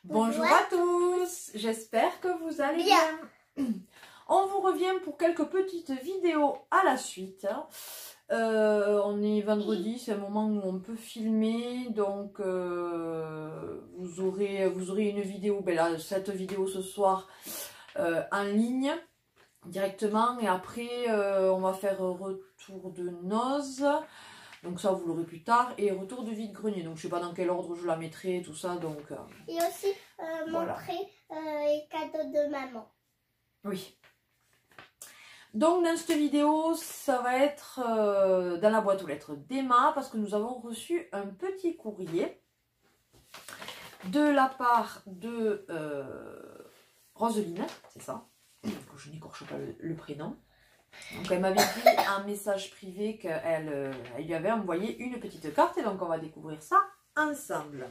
Bonjour à tous, j'espère que vous allez bien. On vous revient pour quelques petites vidéos à la suite. On est vendredi, c'est un moment où on peut filmer, donc vous aurez une vidéo, cette vidéo ce soir en ligne directement, et après on va faire retour de noces. Donc ça, vous l'aurez plus tard. Et retour de vide-grenier. Donc je sais pas dans quel ordre je la mettrai, tout ça. Donc, et aussi montrer les cadeaux de maman. Oui. Donc dans cette vidéo, ça va être dans la boîte aux lettres d'Emma. Parce que nous avons reçu un petit courrier de la part de Roseline. C'est ça. Je n'écorche pas le prénom. Donc elle m'avait dit un message privé qu'elle lui avait envoyé une petite carte, et donc on va découvrir ça ensemble.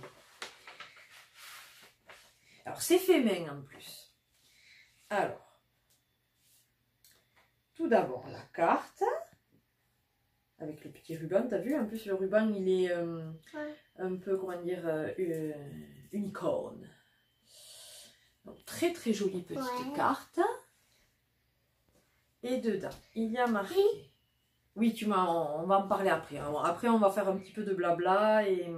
Alors c'est fait main en plus. Alors, tout d'abord la carte avec le petit ruban, t'as vu? En plus le ruban il est un peu, comment dire, unicorne. Donc très très jolie petite carte. Et dedans, il y a marqué... Oui, on va en parler après. Après, on va faire un petit peu de blabla et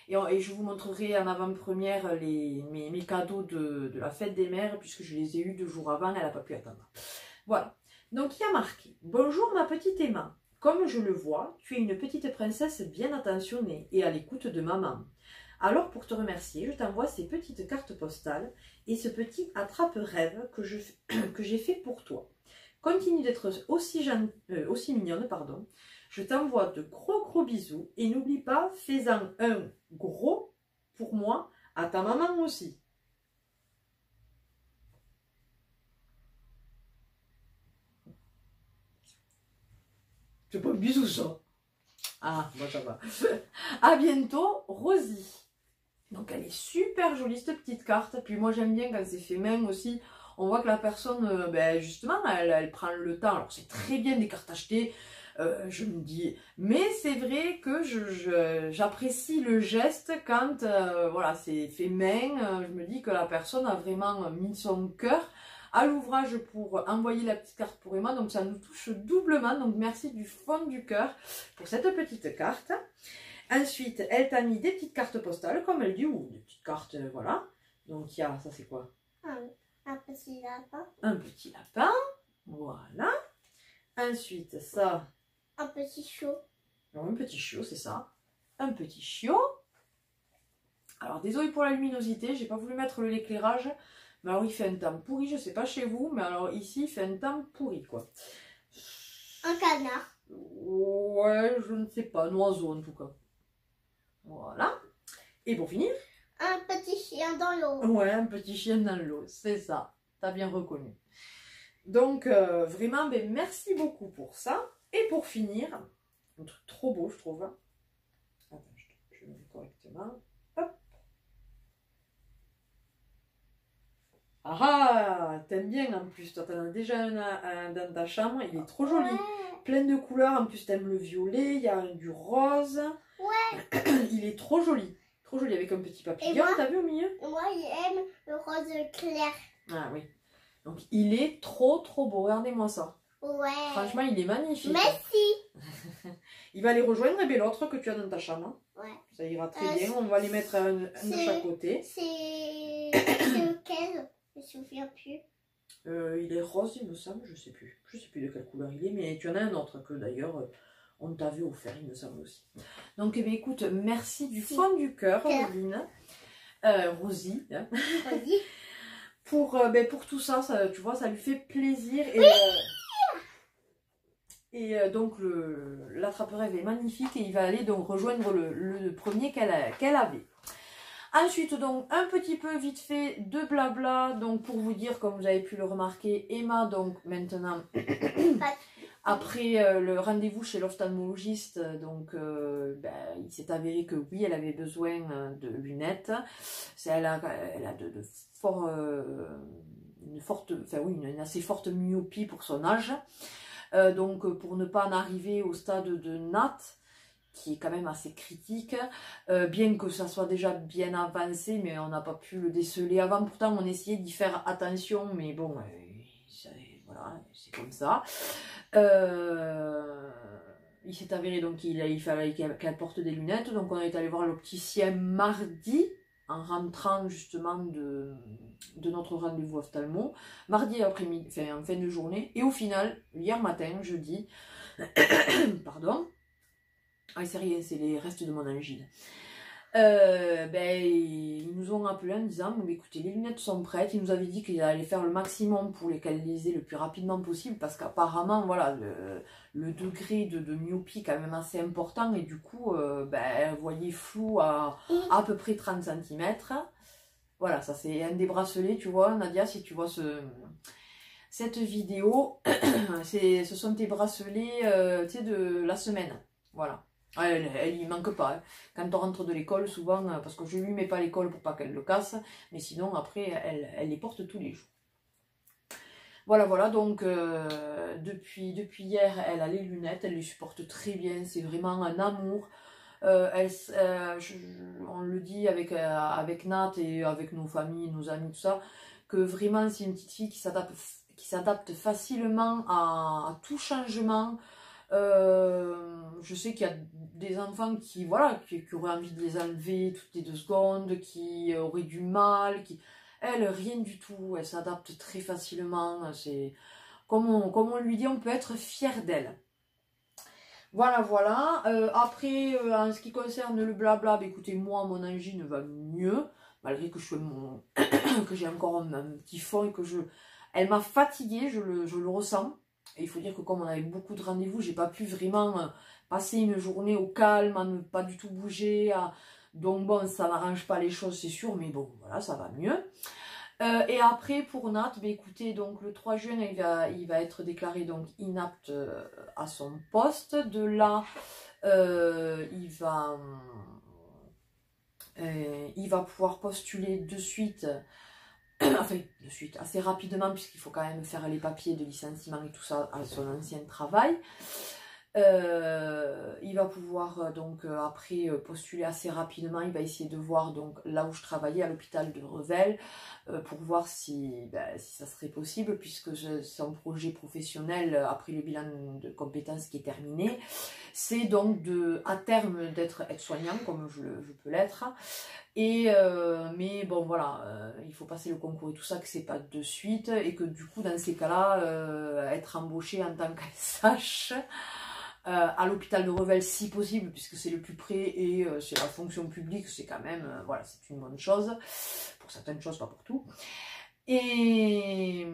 je vous montrerai en avant-première mes cadeaux de la fête des mères, puisque je les ai eus 2 jours avant, elle n'a pas pu attendre. Voilà. Donc, il y a marqué « Bonjour ma petite Emma. Comme je le vois, tu es une petite princesse bien attentionnée et à l'écoute de maman. Alors, pour te remercier, je t'envoie ces petites cartes postales et ce petit attrape-rêve que j'ai fait pour toi. Continue d'être aussi mignonne, pardon. Je t'envoie de gros bisous et n'oublie pas, fais-en un gros pour moi à ta maman aussi. » C'est pas un bisou ça. Ah, moi ça va. À bientôt, Rosie. Donc elle est super jolie cette petite carte. Puis moi j'aime bien quand c'est fait main aussi. On voit que la personne, justement, elle prend le temps. Alors, c'est très bien des cartes achetées, je me dis. Mais c'est vrai que j'apprécie le geste quand, voilà, c'est fait main. Je me dis que la personne a vraiment mis son cœur à l'ouvrage pour envoyer la petite carte pour Emma. Donc, ça nous touche doublement. Donc, merci du fond du cœur pour cette petite carte. Ensuite, elle t'a mis des petites cartes postales, comme elle dit, ou des petites cartes, voilà. Donc, il y a, ça c'est quoi? Un petit lapin. Un petit lapin, voilà. Ensuite, ça. Un petit chiot. Alors, un petit chiot, c'est ça. Un petit chiot. Alors, désolé pour la luminosité, j'ai pas voulu mettre l'éclairage. Mais alors, il fait un temps pourri, je sais pas chez vous, mais alors ici, il fait un temps pourri, quoi. Un canard. Ouais, je ne sais pas, un oiseau en tout cas. Voilà. Et pour finir, un petit chien dans l'eau. Ouais, un petit chien dans l'eau, c'est ça. T'as bien reconnu. Donc, vraiment, merci beaucoup pour ça. Et pour finir, un truc trop beau, je trouve. Attends, je le mets correctement. Hop. Ah, t'aimes bien en plus. Toi, t'en as déjà un dans ta chambre. Il est trop joli. Ouais. Plein de couleurs. En plus, t'aimes le violet. Il y a du rose. Ouais. Il est trop joli. Trop joli avec un petit papillon, t'as vu au milieu? Moi, j'aime le rose clair. Ah oui. Donc, il est trop beau. Regardez-moi ça. Ouais. Franchement, il est magnifique. Merci. Il va les rejoindre, et l'autre que tu as dans ta chambre. Ouais. Ça ira très bien. On va les mettre un de chaque côté. C'est lequel? Je me souviens plus. Il est rose, il me semble. Je sais plus. Je sais plus de quelle couleur il est. Mais tu en as un autre que d'ailleurs... on t'avait offert, il me semble aussi. Donc, eh bien, écoute, merci du fond du cœur, Roseline. Rosie. Hein. Rosie. Pour tout ça, tu vois, ça lui fait plaisir. Et, donc, l'attrape-rêve est magnifique et il va aller donc rejoindre le premier qu'elle avait. Ensuite, donc, un petit peu vite fait de blabla. Donc, pour vous dire, comme vous avez pu le remarquer, Emma, donc, maintenant... Après le rendez-vous chez l'ophtalmologiste, donc il s'est avéré que oui, elle avait besoin de lunettes. Elle a une assez forte myopie pour son âge. Donc pour ne pas en arriver au stade de Nat, qui est quand même assez critique, bien que ça soit déjà bien avancé, mais on n'a pas pu le déceler avant. Pourtant, on essayait d'y faire attention, mais bon, voilà, c'est comme ça. Il s'est avéré donc qu'il fallait qu'elle porte des lunettes, donc on est allé voir l'opticien mardi, en rentrant justement de notre rendez-vous ophtalmo, mardi après-midi, enfin en fin de journée, et au final, hier matin, jeudi, pardon, ah c'est rien, c'est les restes de mon angine. Ils nous ont appelé en disant écoutez, les lunettes sont prêtes. Ils nous avaient dit qu'ils allaient faire le maximum pour les canaliser le plus rapidement possible, parce qu'apparemment voilà, le degré de myopie est quand même assez important, et du coup elle voyait flou à peu près 30 cm. Voilà, ça c'est un des bracelets, tu vois Nadia, si tu vois cette vidéo, ce sont tes bracelets de la semaine, voilà. Elle y manque pas. Hein. Quand on rentre de l'école, souvent, parce que je lui mets pas à l'école pour pas qu'elle le casse, mais sinon, après, elle les porte tous les jours. Voilà, voilà, donc depuis hier, elle a les lunettes, elle les supporte très bien, c'est vraiment un amour. On le dit avec Nat et avec nos familles, nos amis, tout ça, que vraiment, c'est une petite fille qui s'adapte facilement à tout changement. Je sais qu'il y a des enfants qui auraient envie de les enlever toutes les 2 secondes, qui auraient du mal, elle, rien du tout, elle s'adapte très facilement, c'est comme on lui dit, on peut être fier d'elle. Voilà, voilà. Après, en ce qui concerne le blabla, écoutez, moi, mon angine va mieux, malgré que que j'ai encore un petit fond et que elle m'a fatiguée, je le ressens. Et il faut dire que comme on avait beaucoup de rendez-vous, j'ai pas pu vraiment passer une journée au calme, à ne pas du tout bouger. Donc bon, ça n'arrange pas les choses, c'est sûr, mais bon, voilà, ça va mieux. Et après, pour Nat, écoutez, donc le 3 juin, il va être déclaré donc inapte à son poste. De là, il va pouvoir postuler de suite. Enfin, de suite, assez rapidement, puisqu'il faut quand même faire les papiers de licenciement et tout ça à son ancien travail. Il va pouvoir donc après postuler assez rapidement. Il va essayer de voir donc là où je travaillais, à l'hôpital de Revel, pour voir si ça serait possible, puisque son projet professionnel, après le bilan de compétences qui est terminé, c'est donc à terme d'être aide-soignant, comme je peux l'être. Mais bon voilà, il faut passer le concours et tout ça, que c'est pas de suite, et que du coup dans ces cas-là, être embauché en tant qu'ASH à l'hôpital de Revel si possible, puisque c'est le plus près et c'est la fonction publique, c'est quand même, voilà, c'est une bonne chose, pour certaines choses, pas pour tout. Et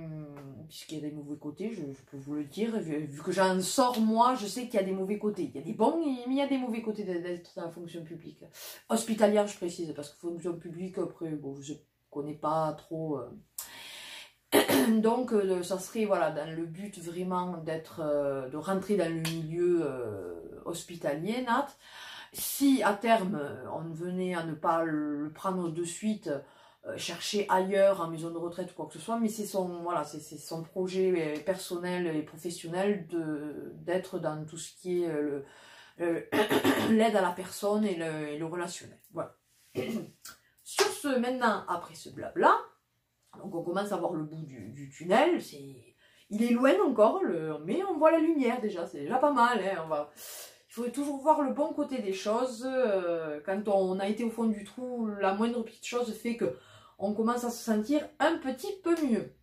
puisqu'il y a des mauvais côtés, je peux vous le dire, vu que j'en sors moi, je sais qu'il y a des mauvais côtés. Il y a des bons, mais il y a des mauvais côtés d'être dans la fonction publique. Hospitalière, je précise, parce que fonction publique, après, bon, je ne connais pas trop. Donc, ça serait, voilà, dans le but vraiment de rentrer dans le milieu hospitalier, Nat. Si à terme, on venait à ne pas le prendre de suite, chercher ailleurs en maison de retraite ou quoi que ce soit, mais c'est son projet personnel et professionnel d'être dans tout ce qui est l'aide à la personne et le relationnel. Voilà. Sur ce, maintenant, après ce blabla, donc on commence à voir le bout du tunnel. Il est loin encore, mais on voit la lumière déjà, c'est déjà pas mal. Hein, il faudrait toujours voir le bon côté des choses. Quand on a été au fond du trou, la moindre petite chose fait que on commence à se sentir un petit peu mieux.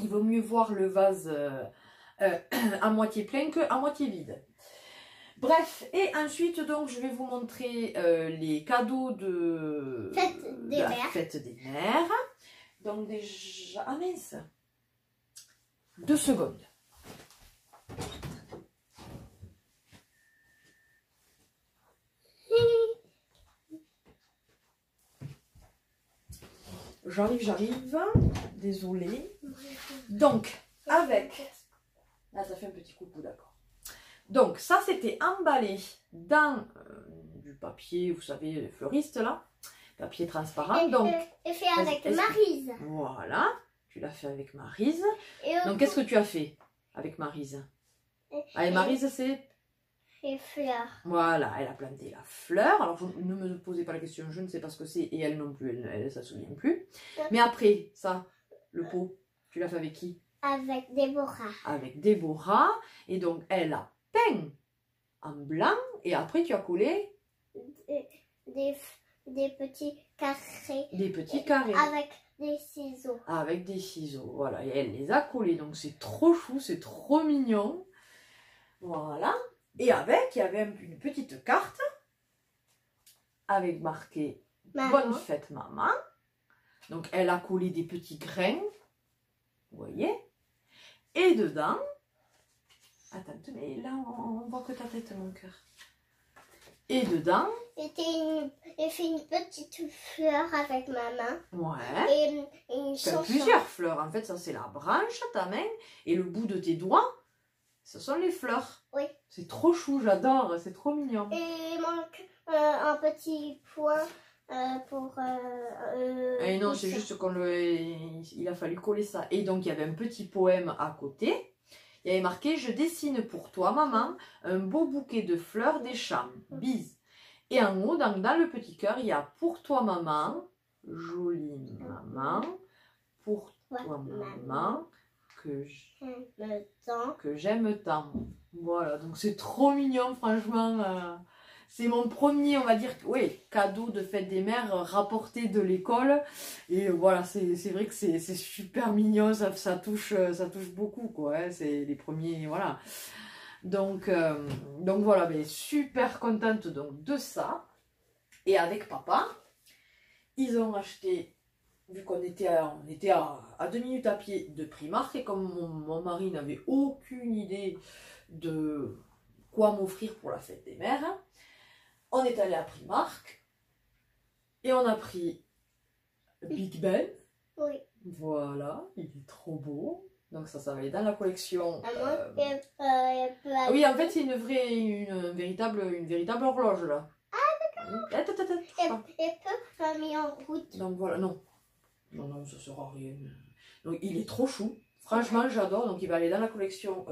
Il vaut mieux voir le vase à moitié plein qu'à moitié vide. Bref, et ensuite, donc, je vais vous montrer les cadeaux de la fête des mères. Donc déjà... Ah mince, 2 secondes. J'arrive. Désolée. Donc, avec... Là, ça fait un petit coucou, d'accord. Donc ça c'était emballé dans du papier, vous savez, fleuriste là, papier transparent. Donc, et fait avec Maryse. Voilà, tu l'as fait avec Maryse. Donc qu'est-ce que tu as fait avec Maryse? Avec Maryse c'est... Et fleurs. Voilà, elle a planté la fleur. Alors, ne me posez pas la question, je ne sais pas ce que c'est. Et elle non plus, elle ne se souvient plus. Mais après, ça, le pot, tu l'as fait avec qui? Avec Déborah. Avec Déborah. Et donc, elle a peint en blanc. Et après, tu as collé des petits carrés. Des petits carrés. Avec des ciseaux. Avec des ciseaux, voilà. Et elle les a collés. Donc, c'est trop chou, c'est trop mignon. Voilà. Et avec, il y avait une petite carte avec marqué Maman. Bonne fête maman. Donc elle a collé des petits grains, vous voyez. Et dedans, attends, mais là on voit que ta tête mon cœur. Et dedans, j'ai fait une petite fleur avec ma main. Ouais. Et une chanson. Plusieurs fleurs, en fait ça c'est la branche, ta main, et le bout de tes doigts. Ce sont les fleurs. Oui. C'est trop chou, j'adore, c'est trop mignon. Et il manque un petit point pour... Et non, c'est juste il a fallu coller ça. Et donc, il y avait un petit poème à côté. Il y avait marqué « Je dessine pour toi, maman, un beau bouquet de fleurs des champs. Bise. » Et en haut, dans le petit cœur, il y a « Pour toi, maman, jolie maman, pour toi, maman, que j'aime tant. » Voilà, donc c'est trop mignon, franchement. C'est mon premier, on va dire, oui, cadeau de fête des mères rapporté de l'école. Et voilà, c'est vrai que c'est super mignon, ça touche beaucoup, quoi. Hein, c'est les premiers, voilà. Donc voilà, ben, super contente donc, de ça. Et avec papa, ils ont acheté... Vu qu'on était à 2 minutes à pied de Primark, et comme mon mari n'avait aucune idée de quoi m'offrir pour la fête des mères, on est allé à Primark et on a pris Big Ben. Oui. Voilà, il est trop beau. Donc ça va aller dans la collection. Oui, en fait c'est une véritable horloge là. Ah d'accord. Et peu mis en route. Donc voilà, non, ça sera rien. Donc il est trop chou. Franchement, j'adore. Donc il va aller dans la collection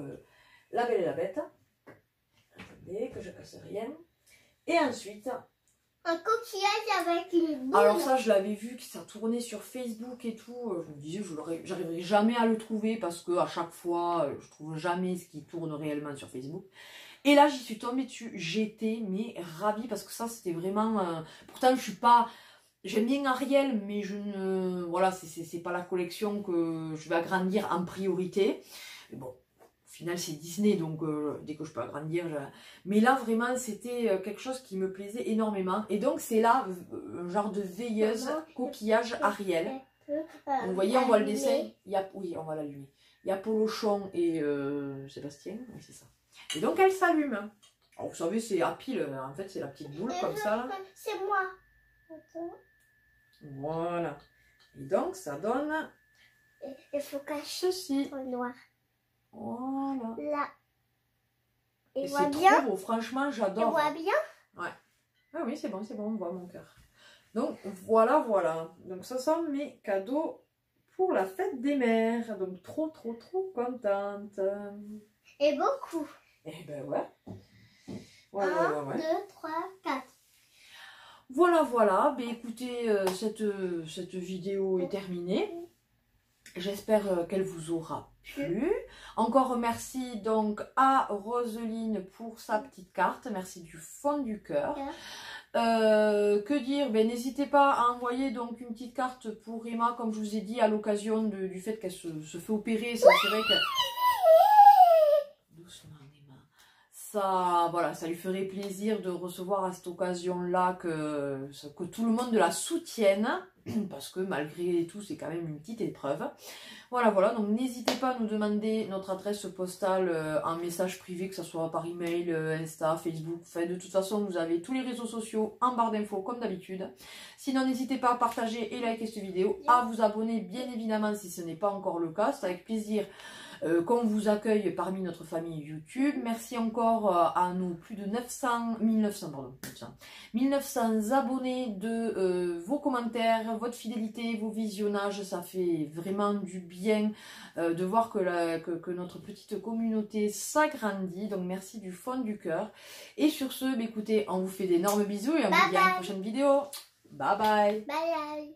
La Belle et la Bête. Attendez, que je casse rien. Et ensuite... Un coquillage avec une boule. Alors ça, je l'avais vu, que ça tournait sur Facebook et tout. Je me disais, j'arriverai jamais à le trouver parce que à chaque fois, je trouve jamais ce qui tourne réellement sur Facebook. Et là, j'y suis tombée dessus. J'étais mais ravie parce que ça, c'était vraiment... Pourtant, je suis pas... J'aime bien Ariel, mais je ne... Voilà, c'est pas la collection que je vais agrandir en priorité. Mais bon, au final, c'est Disney, donc dès que je peux agrandir... Mais là, vraiment, c'était quelque chose qui me plaisait énormément. Et donc, c'est là, un genre de veilleuse coquillage Ariel. Vous voyez, on voit le dessin. Oui, on va l'allumer. Il y a Polochon et Sébastien, oui, c'est ça. Et donc, elle s'allume. Alors, vous savez, c'est à pile. En fait, c'est la petite boule, comme ça. Là. C'est moi. Voilà. Et donc, ça donne... Il faut cacher ceci. au noir. Voilà. Là. Et c'est trop beau, franchement, j'adore. Tu vois bien? Ouais. Ah oui, c'est bon, on voit mon cœur. Donc, voilà. Donc, ce sont mes cadeaux pour la fête des mères. Donc, trop contente. Et beaucoup. Eh ben ouais. 1, 2, 3, 4. Voilà. Ben, écoutez, cette vidéo est terminée. J'espère qu'elle vous aura plu. Encore merci donc à Roseline pour sa petite carte. Merci du fond du cœur. Que dire? Ben, n'hésitez pas à envoyer donc une petite carte pour Emma, comme je vous ai dit, à l'occasion du fait qu'elle se fait opérer. C'est vrai que... Doucement Emma. Ça, voilà, ça lui ferait plaisir de recevoir à cette occasion-là que tout le monde la soutienne. Parce que malgré tout, c'est quand même une petite épreuve. Voilà, donc n'hésitez pas à nous demander notre adresse postale en message privé, que ce soit par email, Insta, Facebook. Enfin, de toute façon, vous avez tous les réseaux sociaux en barre d'infos comme d'habitude. Sinon, n'hésitez pas à partager et liker cette vidéo, à vous abonner bien évidemment si ce n'est pas encore le cas. C'est avec plaisir qu'on vous accueille parmi notre famille YouTube. Merci encore à nos plus de 1900 abonnés de vos commentaires, votre fidélité, vos visionnages. Ça fait vraiment du bien de voir que notre petite communauté s'agrandit. Donc merci du fond du cœur. Et sur ce, écoutez, on vous fait d'énormes bisous et on vous dit à une prochaine vidéo. Bye bye. Bye bye.